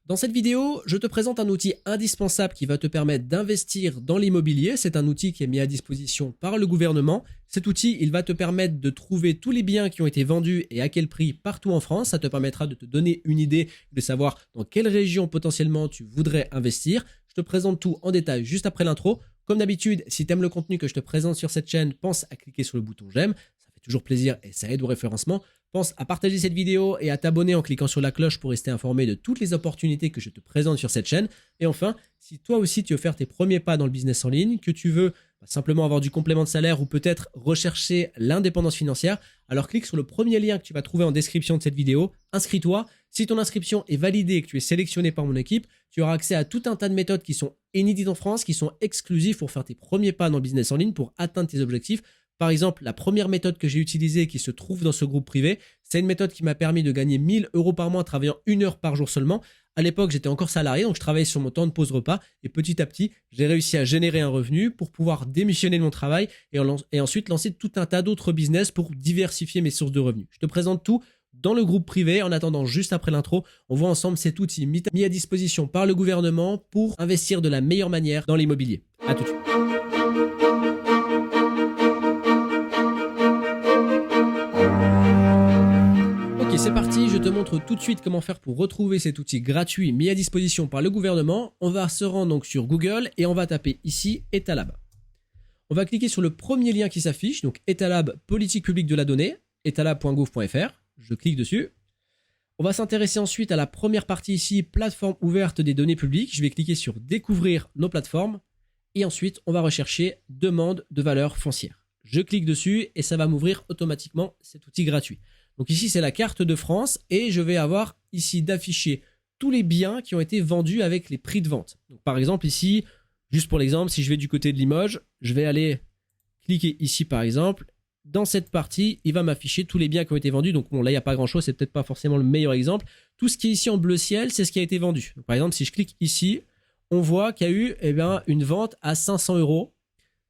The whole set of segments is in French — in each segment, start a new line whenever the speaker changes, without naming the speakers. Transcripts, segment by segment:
Dans cette vidéo, je te présente un outil indispensable qui va te permettre d'investir dans l'immobilier. C'est un outil qui est mis à disposition par le gouvernement. Cet outil, il va te permettre de trouver tous les biens qui ont été vendus et à quel prix partout en France. Ça te permettra de te donner une idée, de savoir dans quelle région potentiellement tu voudrais investir. Je te présente tout en détail juste après l'intro. Comme d'habitude, si tu aimes le contenu que je te présente sur cette chaîne, pense à cliquer sur le bouton j'aime. Ça fait toujours plaisir et ça aide au référencement. Pense à partager cette vidéo et à t'abonner en cliquant sur la cloche pour rester informé de toutes les opportunités que je te présente sur cette chaîne. Et enfin, si toi aussi tu veux faire tes premiers pas dans le business en ligne, que tu veux simplement avoir du complément de salaire ou peut-être rechercher l'indépendance financière, alors clique sur le premier lien que tu vas trouver en description de cette vidéo, inscris-toi. Si ton inscription est validée et que tu es sélectionné par mon équipe, tu auras accès à tout un tas de méthodes qui sont inédites en France, qui sont exclusives pour faire tes premiers pas dans le business en ligne, pour atteindre tes objectifs. Par exemple, la première méthode que j'ai utilisée qui se trouve dans ce groupe privé, c'est une méthode qui m'a permis de gagner 1 000 € par mois en travaillant 1 heure par jour seulement. À l'époque, j'étais encore salarié, donc je travaillais sur mon temps de pause repas et petit à petit, j'ai réussi à générer un revenu pour pouvoir démissionner de mon travail et ensuite lancer tout un tas d'autres business pour diversifier mes sources de revenus. Je te présente tout dans le groupe privé. En attendant, juste après l'intro, on voit ensemble cet outil mis à disposition par le gouvernement pour investir de la meilleure manière dans l'immobilier. À tout de suite. Ok, c'est parti, je te montre tout de suite comment faire pour retrouver cet outil gratuit mis à disposition par le gouvernement. On va se rendre donc sur Google et on va taper ici Etalab. On va cliquer sur le premier lien qui s'affiche, donc Etalab, politique publique de la donnée, etalab.gouv.fr. Je clique dessus. On va s'intéresser ensuite à la première partie ici, plateforme ouverte des données publiques. Je vais cliquer sur découvrir nos plateformes et ensuite on va rechercher demande de valeur foncière. Je clique dessus et ça va m'ouvrir automatiquement cet outil gratuit. Donc ici, c'est la carte de France et je vais avoir ici d'afficher tous les biens qui ont été vendus avec les prix de vente. Donc par exemple ici, juste pour l'exemple, si je vais du côté de Limoges, je vais aller cliquer ici par exemple. Dans cette partie, il va m'afficher tous les biens qui ont été vendus. Donc bon, là, il n'y a pas grand-chose, c'est peut-être pas forcément le meilleur exemple. Tout ce qui est ici en bleu ciel, c'est ce qui a été vendu. Donc, par exemple, si je clique ici, on voit qu'il y a eu une vente à 500 €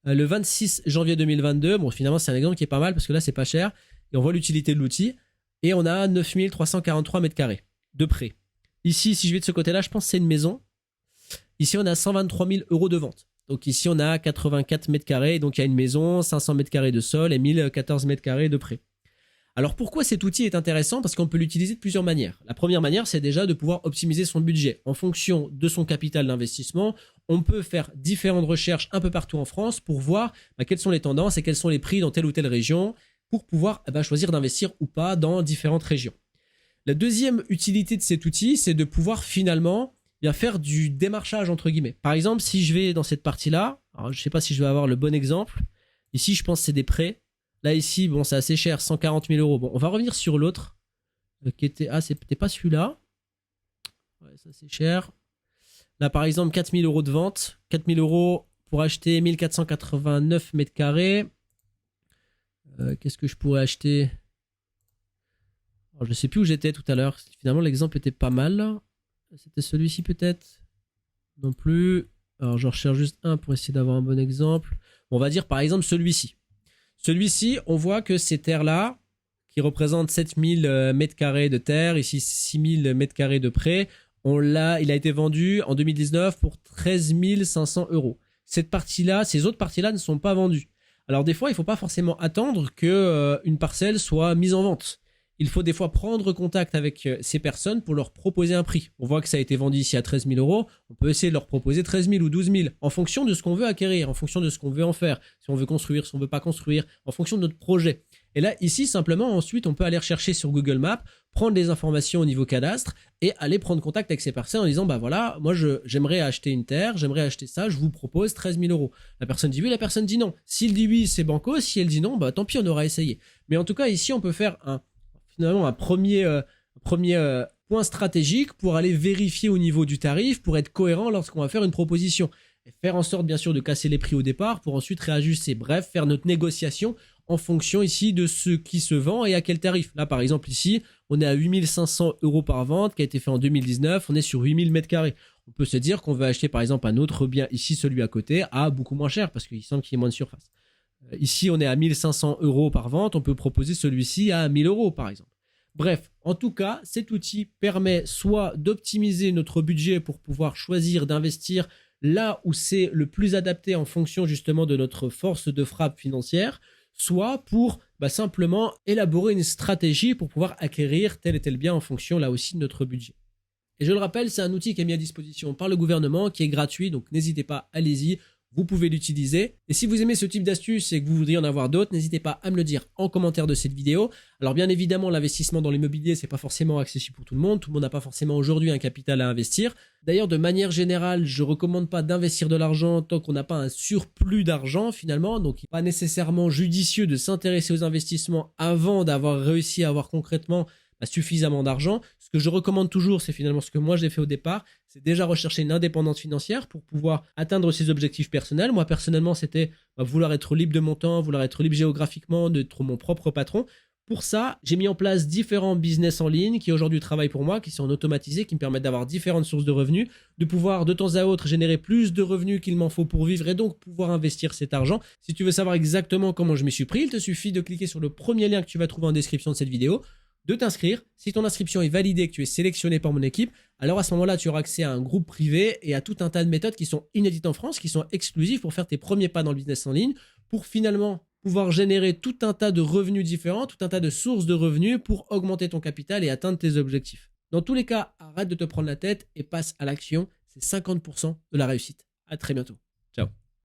le 26 janvier 2022. Bon, finalement, c'est un exemple qui est pas mal parce que là, c'est pas cher. Et on voit l'utilité de l'outil. Et on a 9343 mètres carrés de prêt. Ici, si je vais de ce côté-là, je pense que c'est une maison. Ici, on a 123 000 € de vente. Donc ici, on a 84 mètres carrés. Donc il y a une maison, 500 mètres carrés de sol et 1014 mètres carrés de prêt. Alors pourquoi cet outil est intéressant? Parce qu'on peut l'utiliser de plusieurs manières. La première manière, c'est déjà de pouvoir optimiser son budget. En fonction de son capital d'investissement, on peut faire différentes recherches un peu partout en France pour voir quelles sont les tendances et quels sont les prix dans telle ou telle région pour pouvoir choisir d'investir ou pas dans différentes régions. La deuxième utilité de cet outil, c'est de pouvoir finalement faire du démarchage entre guillemets. Par exemple, si je vais dans cette partie-là, alors je ne sais pas si je vais avoir le bon exemple. Ici, je pense que c'est des prêts. Là, ici, bon, c'est assez cher, 140 000 €. Bon, on va revenir sur l'autre qui était... Ah, c'était pas celui-là. Ouais, ça c'est cher. Là, par exemple, 4 000 € de vente. 4 000 € pour acheter 1489 mètres carrés. Qu'est-ce que je pourrais acheter? Alors, je ne sais plus où j'étais tout à l'heure. Finalement, l'exemple était pas mal. C'était celui-ci peut-être? Non plus. Alors, je recherche juste un pour essayer d'avoir un bon exemple. On va dire par exemple celui-ci. Celui-ci, on voit que ces terres-là, qui représentent 7000 mètres carrés de terre, ici 6000 mètres carrés de prêt, il a été vendu en 2019 pour 13 500 €. Cette partie-là, ces autres parties-là ne sont pas vendues. Alors des fois, il ne faut pas forcément attendre qu'une parcelle soit mise en vente. Il faut des fois prendre contact avec ces personnes pour leur proposer un prix. On voit que ça a été vendu ici à 13 000 €. On peut essayer de leur proposer 13 000 ou 12 000 en fonction de ce qu'on veut acquérir, en fonction de ce qu'on veut en faire. Si on veut construire, si on veut pas construire, en fonction de notre projet. Et là, ici, simplement, ensuite, on peut aller rechercher sur Google Maps, prendre les informations au niveau cadastre et aller prendre contact avec ces personnes en disant, voilà, moi, j'aimerais acheter une terre, j'aimerais acheter ça, je vous propose 13 000 €. La personne dit oui, la personne dit non. S'il dit oui, c'est banco. Si elle dit non, tant pis, on aura essayé. Mais en tout cas, ici, on peut faire finalement un premier point stratégique pour aller vérifier au niveau du tarif, pour être cohérent lorsqu'on va faire une proposition. Et faire en sorte bien sûr de casser les prix au départ pour ensuite réajuster. Bref, faire notre négociation en fonction ici de ce qui se vend et à quel tarif. Là par exemple ici, on est à 8 500 € par vente qui a été fait en 2019, on est sur 8000 mètres carrés. On peut se dire qu'on va acheter par exemple un autre bien ici, celui à côté, à beaucoup moins cher parce qu'il semble qu'il y ait moins de surface. Ici, on est à 1500 € par vente. On peut proposer celui-ci à 1000 € par exemple. Bref, en tout cas, cet outil permet soit d'optimiser notre budget pour pouvoir choisir d'investir là où c'est le plus adapté en fonction justement de notre force de frappe financière, soit pour simplement élaborer une stratégie pour pouvoir acquérir tel et tel bien en fonction là aussi de notre budget. Et je le rappelle, c'est un outil qui est mis à disposition par le gouvernement, qui est gratuit, donc n'hésitez pas, allez-y, vous pouvez l'utiliser. Et si vous aimez ce type d'astuces et que vous voudriez en avoir d'autres, n'hésitez pas à me le dire en commentaire de cette vidéo. Alors bien évidemment, l'investissement dans l'immobilier, c'est pas forcément accessible pour tout le monde n'a pas forcément aujourd'hui un capital à investir. D'ailleurs, de manière générale, je recommande pas d'investir de l'argent tant qu'on n'a pas un surplus d'argent finalement, donc il n'est pas nécessairement judicieux de s'intéresser aux investissements avant d'avoir réussi à avoir concrètement suffisamment d'argent. Ce que je recommande toujours, c'est finalement ce que moi j'ai fait au départ, c'est déjà rechercher une indépendance financière pour pouvoir atteindre ses objectifs personnels. Moi personnellement, c'était vouloir être libre de mon temps, vouloir être libre géographiquement, d'être mon propre patron. Pour ça, j'ai mis en place différents business en ligne qui aujourd'hui travaillent pour moi, qui sont automatisés, qui me permettent d'avoir différentes sources de revenus, de pouvoir de temps à autre générer plus de revenus qu'il m'en faut pour vivre et donc pouvoir investir cet argent. Si tu veux savoir exactement comment je m'y suis pris, il te suffit de cliquer sur le premier lien que tu vas trouver en description de cette vidéo, de t'inscrire. Si ton inscription est validée et que tu es sélectionné par mon équipe, alors à ce moment-là, tu auras accès à un groupe privé et à tout un tas de méthodes qui sont inédites en France, qui sont exclusives pour faire tes premiers pas dans le business en ligne, pour finalement pouvoir générer tout un tas de revenus différents, tout un tas de sources de revenus pour augmenter ton capital et atteindre tes objectifs. Dans tous les cas, arrête de te prendre la tête et passe à l'action. C'est 50% de la réussite. À très bientôt.